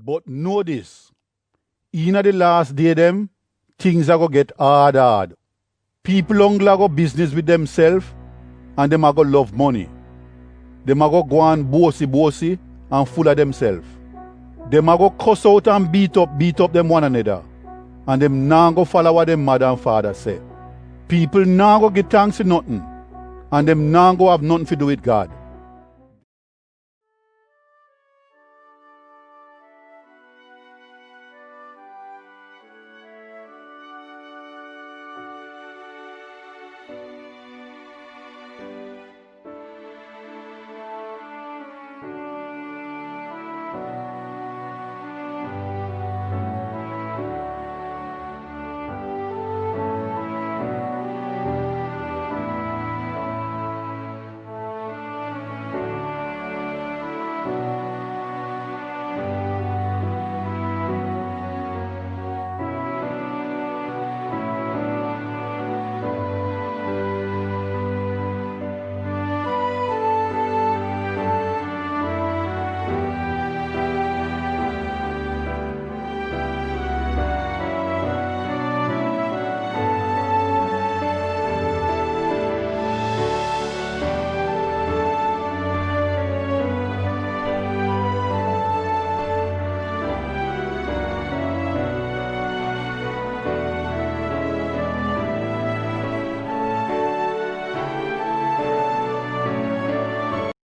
But know this, in the last day them, things are going to get hard. People only go business with themselves and them are going to love money. Them are going to go and bossy and full of themselves. Them are going to cuss out and beat up them one another. And them now go follow what them mother and father say. People now go get thanks for nothing. And them now go have nothing to do with God.